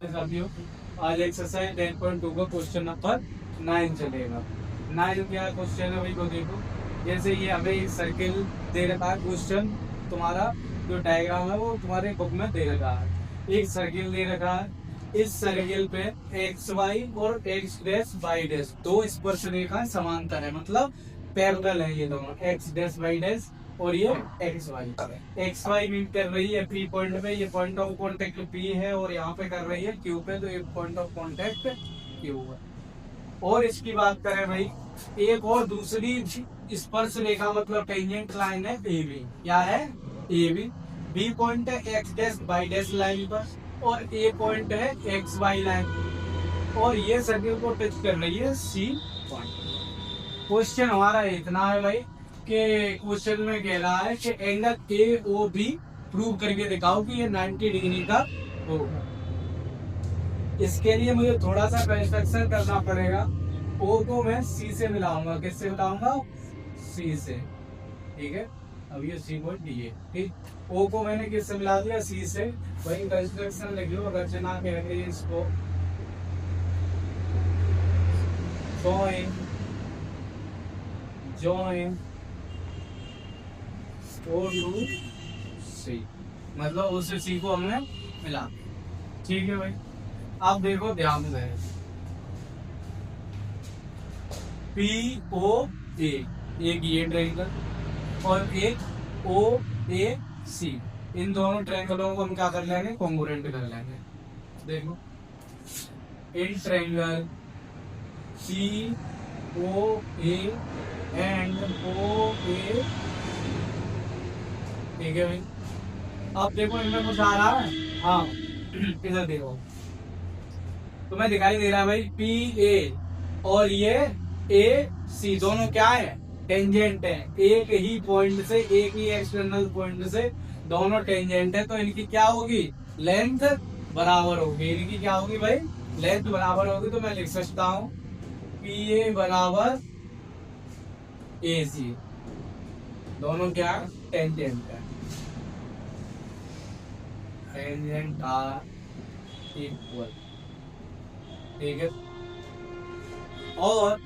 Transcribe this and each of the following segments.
साथियों, आज एक्सरसाइज 10.2 का क्वेश्चन नंबर 9 चलेगा। 9 क्या क्वेश्चन है भाई को देखो। जैसे ये हमें एक सर्किल दे रखा है, क्वेश्चन तुम्हारा जो डायग्राम है वो तुम्हारे बुक में दे रखा है। एक सर्किल दे रखा है, इस सर्किल पे एक्स वाई और एक्स डैश वाई डैश दो स्पर्शरेखाएं समांतर है, मतलब पैरेलल है ये दोनों, एक्स डैश वाई डैश और ये X Y. X Y meet कर रही है पी पॉइंट पे, ये पॉइंट ऑफ कांटेक्ट पी है, और यहाँ पे कर रही है क्यू पे, तो ये पॉइंट ऑफ कांटेक्ट क्यू है। और इसकी बात करें भाई, एक और दूसरी स्पर्श रेखा मतलब टेंजेंट लाइन है ए बी। क्या है? A B. बी पॉइंट है X dash Y dash line पर, और ए पॉइंट है एक्स वाई लाइन, और ये सर्किल को टच कर रही है सी पॉइंट। क्वेश्चन हमारा इतना है भाई कि क्वेश्चन में कह रहा है कि angle A O B prove करके दिखाओ कि ये 90 डिग्री का होगा। इसके लिए मुझे थोड़ा सा कंस्ट्रक्शन करना पड़ेगा। ओ को मैं सी से मिलाऊंगा। किससे मिलाऊंगा? सी से। ठीक है, अब ये सी पॉइंट डी है। ठीक, ओ को मैंने किससे मिला दिया? सी से। वही कंस्ट्रक्शन लिख लो, रचना कह रही है इसको। join O to C, मतलब उस सी को हमने मिला। ठीक है भाई, अब देखो ध्यान से, पी ओ ए, एक ये ट्रायंगल और एक ओ ए सी, इन दोनों ट्रायंगलों को हम क्या कर लेंगे? कॉन्ग्रुएंट कर लेंगे। देखो, in triangle C O A and ओ ए, ठीक है भाई। अब देखो इनमें कुछ आ रहा है, हाँ इधर देखो, तुम्हें दिखाई दे रहा है भाई पी ए और ये ए सी दोनों क्या है? टेंजेंट है। एक ही पॉइंट से, एक ही एक्सटर्नल पॉइंट से दोनों टेंजेंट है, तो इनकी क्या होगी? लेंथ बराबर होगी। इनकी क्या होगी भाई? लेंथ बराबर होगी। तो मैं लिख सकता हूँ पी ए बराबर ए सी, दोनों क्या? टेंजेंट है। टेंजेंट आर इक्वल, ठीक है। और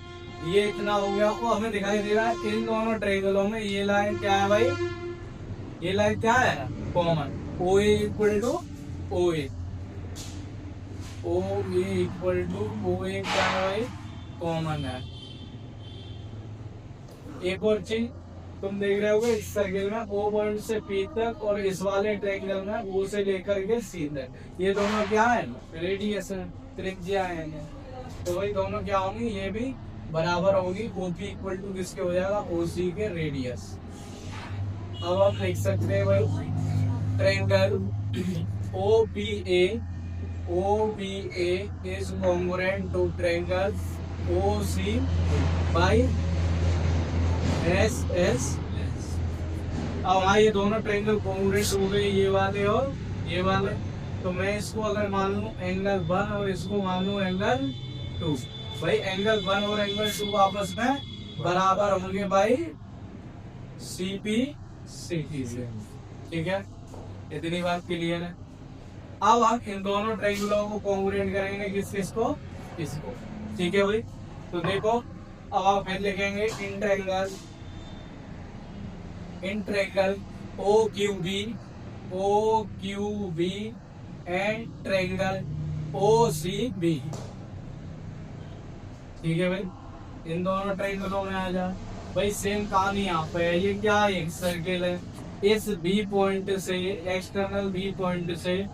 ये इतना हो गया, वो हमें दिखाई दे रहा है इन दोनों ट्रायंगलों में ये लाइन क्या है भाई? ये लाइन क्या है? Common. O A equal to O A, O A equal to ओ ए क्या है भाई? कॉमन है। एक और चीज तुम देख रहे होगे, इस सर्किल में ओ पॉइंट से पी तक और इस वाले ट्रायंगल में ओ से लेकर के सी तक, ये दोनों क्या है? रेडियस है, त्रिज्या है। तो वही दोनों क्या होंगी? ये भी बराबर होगी। ओ पी इक्वल टू किसके हो जाएगा? ओ सी के रेडियस। अब हम लिख सकते हैं भाई triangle O P A is congruent to triangle O C by S S. अब हाँ, ये दोनों ट्रायंगल कॉन्ग्रुएंट हो गए, ये वाले और ये वाले। तो मैं इसको अगर मान लूं एंगल 1 और इसको मान लूं एंगल 2, भाई एंगल 1 और एंगल 2 आपस में बराबर होंगे भाई सीपी सीटी से। ठीक है, इतनी बात क्लियर है। अब हम इन दोनों ट्रायंगलों को कॉन्ग्रुएंट करेंगे, किस किस को? इसको। ठीक है भाई, तो देखो अब आप फिर लिखेंगे in triangle O Q B and triangle O C B. ठीक है भाई, इन दोनों ट्रायंगलों में आ जा। भाई सेम कहानी यहाँ पे है। ये क्या है? एक सर्किल है। इस बी पॉइंट से, एक्सटर्नल बी पॉइंट से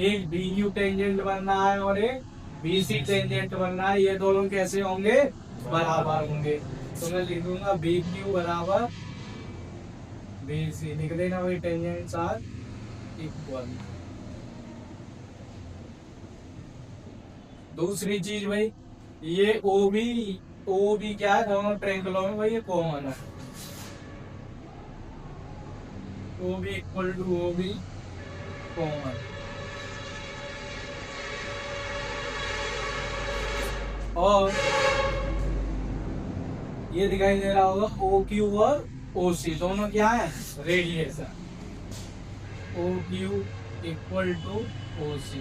एक बी यू टेंजेंट बनना है और एक बी सी टेंजेंट बनना है। ये दोनों कैसे होंगे? बराबर होंगे। तो मैं लिख दूंगा बी क्यू बराबर बी सी, लिख देना भाई टेंजेंट्स आर इक्वल। दूसरी चीज भाई, ये ओ बी क्या है? दोनों ट्रायंगलों में भाई ये कॉमन है। O B equal to O B common. और ये दिखाई दे रहा होगा ओ क्यू और ओ सी दोनों क्या है? रेडियस है। O Q equal to O C.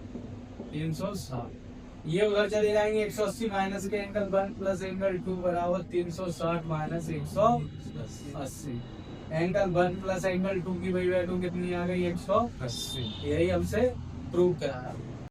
360। ये उधर चले जाएंगे 180 माइनस के एंगल 1 प्लस एंगल 2 बराबर 360 माइनस 180। एंगल 1 प्लस एंगल 2 की वही वैल्यू कितनी आ गई 180। यही हमसे प्रूव कराया।